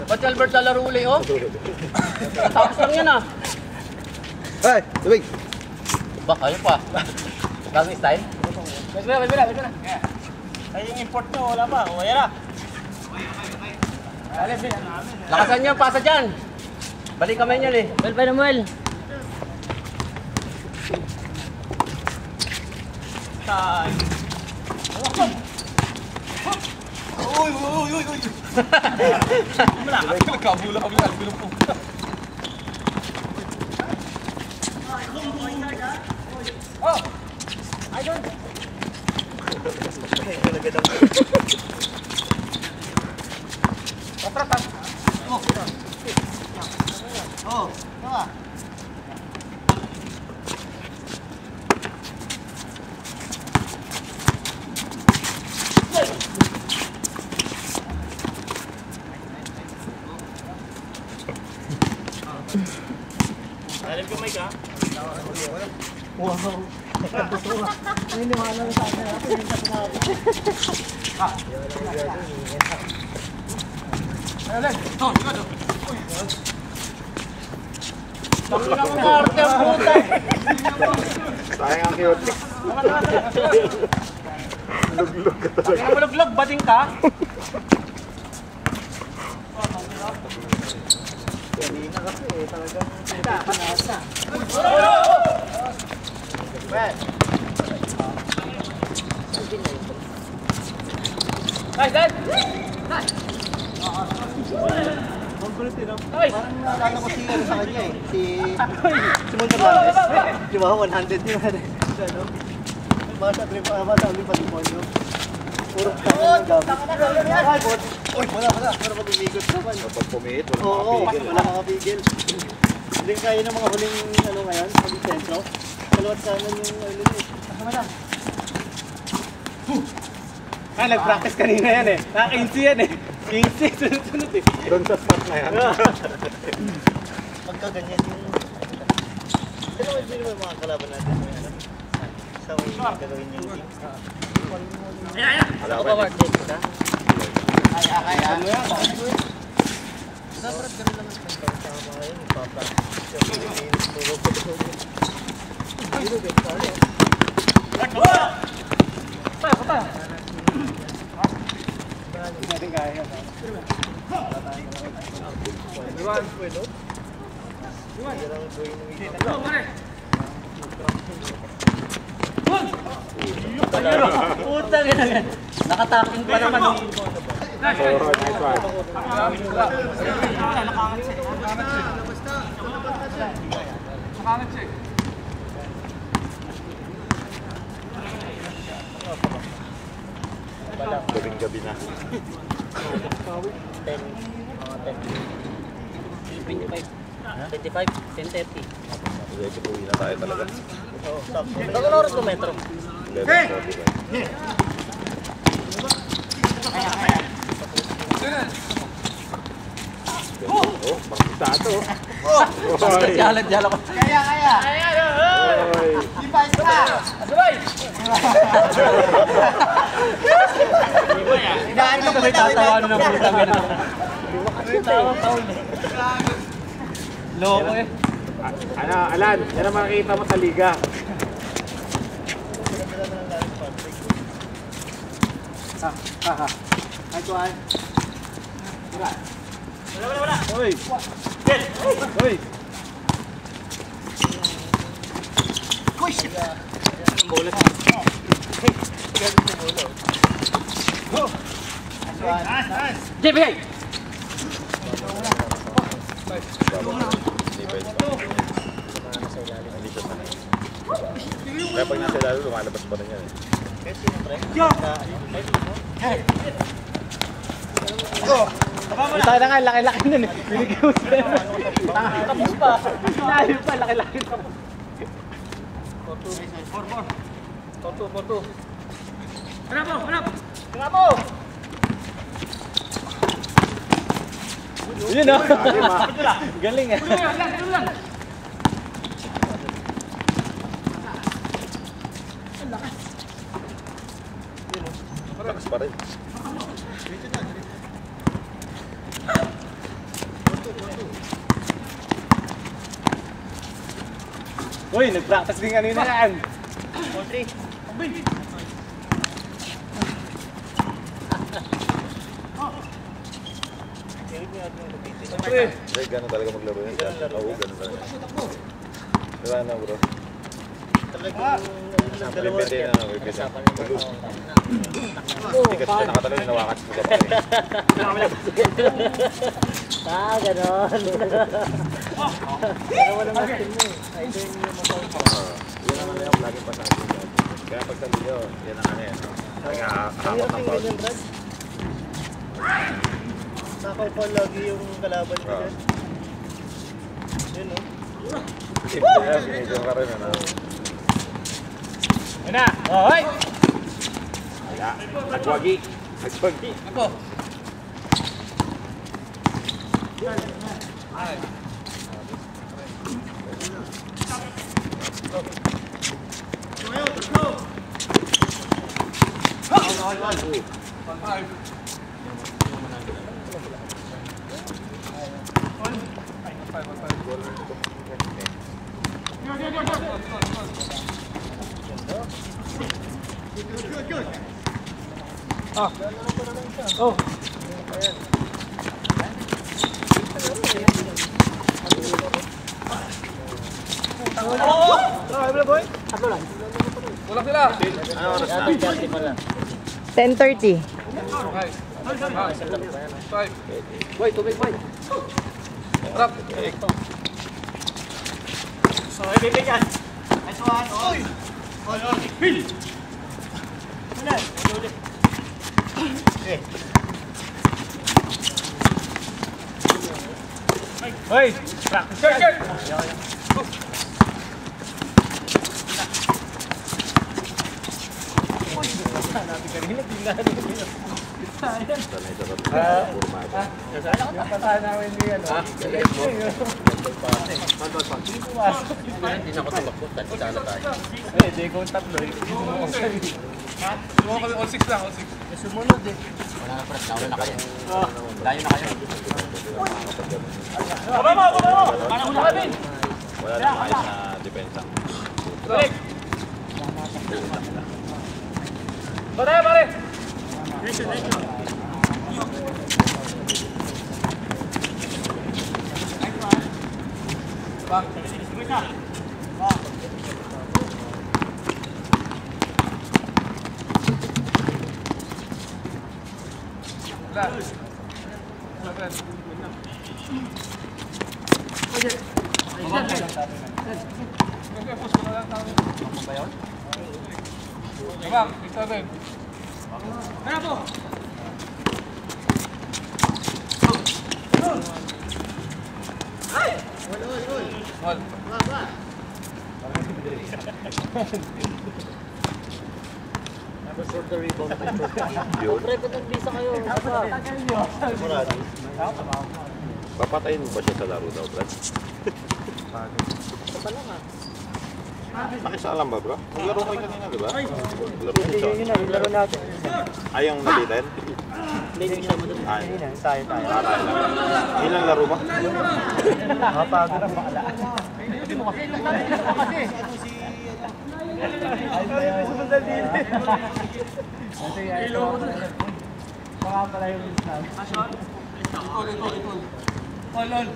Ba't si Albert lalaro uli, oh? Tapos lang yan, ah. Ay, tubig. Ba, kayo pa. Gagawin style? Wait na. Ay, yung import nyo, wala pa. O, ayan na. Lakasan niyo, pasa dyan. Balik kamay niyo, eh. Well, pa naman. Time. Uy. Kabula kami lang. Oh! I don't... Oh, tama. Alam ko may ka? Wow. Ang iniwala na sa akin. Ako yung sinabi. Bakit ang arte ang puta? Sayang ang cute. Luglog ka talaga. Bakit maluglag? Bading ka? Kanina kasi talagang pinasa. Nice, Dan! Ang kulit eh, no? Nice! Parang naalala ko sa kanya eh. Si Simon Fernandez. Di ba? 100 yun. Ano? Basta ulit patrimonyo. Puro tangan ng gamit. Uy, wala. Para mag-umikot naman. Kapag pumihit, wala makapigil. Hindi kaya ng mga huling ano ngayon, huling sentro. Kalawat kanan yung ano eh. Kasama na. Nag-practice kanina yan eh. Naka-15 yan eh. 15, sunod-sunod eh. Doon sa spot na yan. Pagka ganyan yung... Pero hindi naman mga kalaban natin. Sa way yung gagawin yung team. Ako ba, Mark? Kaya. Ano yan? Dapat ganun lang ang pagkakama ngayon. Ipapractice siya. Puro ko doon. Dito din pa rin. Pata! Hindi natin kaya yan. Iwan, pwede? Iwan. Puta ganyan. Nakataking pa naman. Nice one. Nakakangat siya. Gabing gabi na. 25, 10:30. Medyo uwi na tayo talaga. Bago na oras ko metro. 11:45. Oh, makita ito. Jalan ko. Kaya! Di ba isa? Asabay! Daan mo May tatawa na ng puta ganun. Loko eh. Ano, Alan, yan ang makikita mo sa liga. Ay, tuwan. Wala. Hoy! Hoy! Push! Bola. Nice! JBA! Kaya pag nasa ilalim, lumalabas pa rin yan eh. Tayo na nga, laki-laki nun eh. Binigay mo sa'yo. Tapos pa. Layo pa, laki-laki tapos. 4-2. Hanap mo! Yun o. Galing eh. Lakas pa rin. Uy, nag-practice din kanina yan. 4-3. Pre, ganun talaga maglaro yun. Oo, ganun talaga. Diba na bro? Talagang dalawa Pwede na, pwede na. Hindi kasi siya nakatalo, hinawakan sa kapal. Ganon. Dalawa na masin mo eh. Ay, ito yung motor ko. Yan ang ano yung laging pasabi niya. Kaya pag sabi niyo, yan ang ano yan. Nag-ahakot ng foul. Nakaw pa lagi yung kalaban ko dyan. Yun o. Simple yan, sinigil ka rin. Yun na. Oh, hoy! Nagwagi. Nagwagi. Ako. Oh. Wala sila. Ano oras na? 10:30. Boy, tubig, boy. Harap. So, ibibigyan. Nice one. Oy! Bill! Ulit. Ulit. Okay. Hoy! Practice yan! Yung patahan namin ni ano. Hindi na ako tumakbo. Sana tayo. Eh, di ko tatlo. Sumo kami all 6 lang, all 6. Sumunod eh. Wala na pala, nauna na kayo. Layo na kayo. Baba mo! Para mo na kami! Wala na ayos na depensa. Balik! Pare! Bang, ito din. For the rebound. Yun. Pre, ba't nagbisa kayo? Sigurado. Papatayin mo ba siya sa laro daw, Brad? Nakisalam ba, bro? Naglaro kayo kanina, di ba? Naglaro kayo siya. Yun na, yung laro natin. Ay, yung nabitin? Hindi na mo doon. Ay, Hindi na, tayo. taray lang. Ilang laro ba? Nakapagod ang bakla. Sumundan din. Baka pala yung Islam. Olol.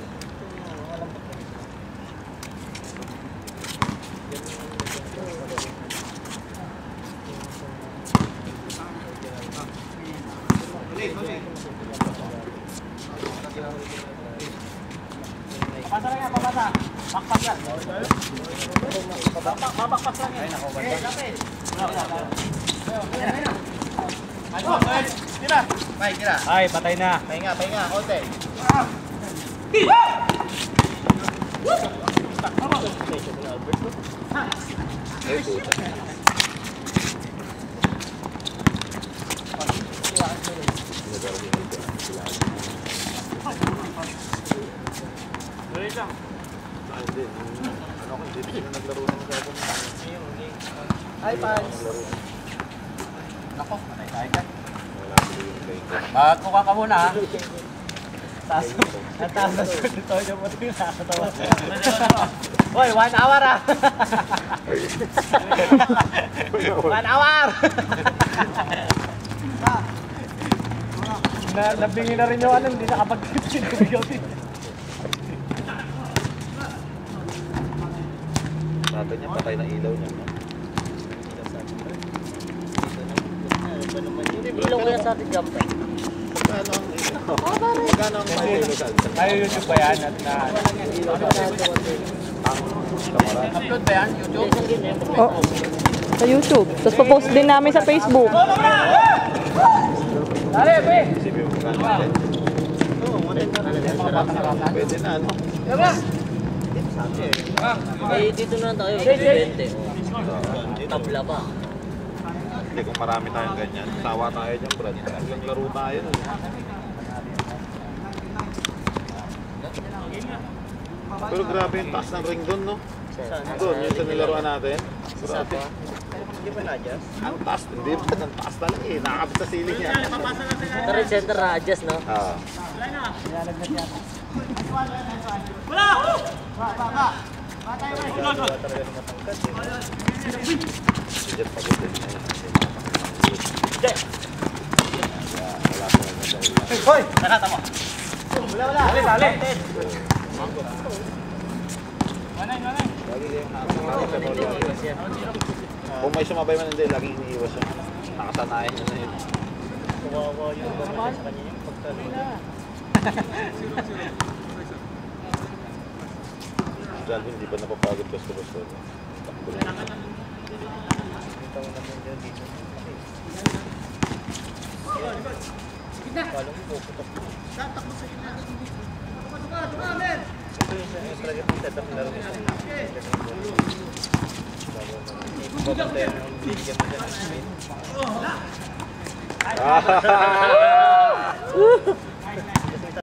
Papasa lang yan, papasa. Bakpak yan. Babakpak lang yan. Tira! May, tira. Ay, patay na. Pahinga, konti. Ay, puta. Ah, hindi. Ano ko, hindi sila naglaro ng gagawin. Ay, pants. Ako, patay tayo dyan. Wala ko yung playing. Magkuha ka muna ha. Ang taas na short nito, yung mo ito nakakatawa. Hoy, 1 hour ah! 1 hour! Nabingi na rin yung ano, hindi nakapag-sinubigaw din. Sabi niya, patay na ilaw niya. No? Ilaw kaya sa ating jumper. Magkano ang may local? Ay, YouTube ba yan? At na... Upload ba yan? YouTube? Oh, sa YouTube. Tapos papost din namin sa Facebook. Dali, be! Isipin mo magkano natin? Pwede na, ano? Eh, dito na tayo. 20. Tabla pa. Hindi, kung marami tayong ganyan, sawa tayo dyan, Brad. Hanggang laro tayo. No? Pero grabe yung taas ng ring doon, no? Doon, yung sa nilaruan natin. Grabe. Hindi ba na-adjust? Ang taas, hindi ba? Ang taas talaga eh. Nakakabit sa ceiling yan. Pero yung center na-adjust, no? Ah. Diyan pagod din na yun. Hoy! Nakata mo! Wala! Dali, dali! Kung may sumabay man hindi, laging iniiwas siya. Nakasanayan niya na yun. Kawawa yung babae sa kanya yung pagkano. Jalvin, hindi ba napapagod basta-basta? Takbo na. Ito naman dyan dito. Paano mo puputok? Ito yung talaga yung setup na laro mo. Babantayan mo yung bigyan mo dyan.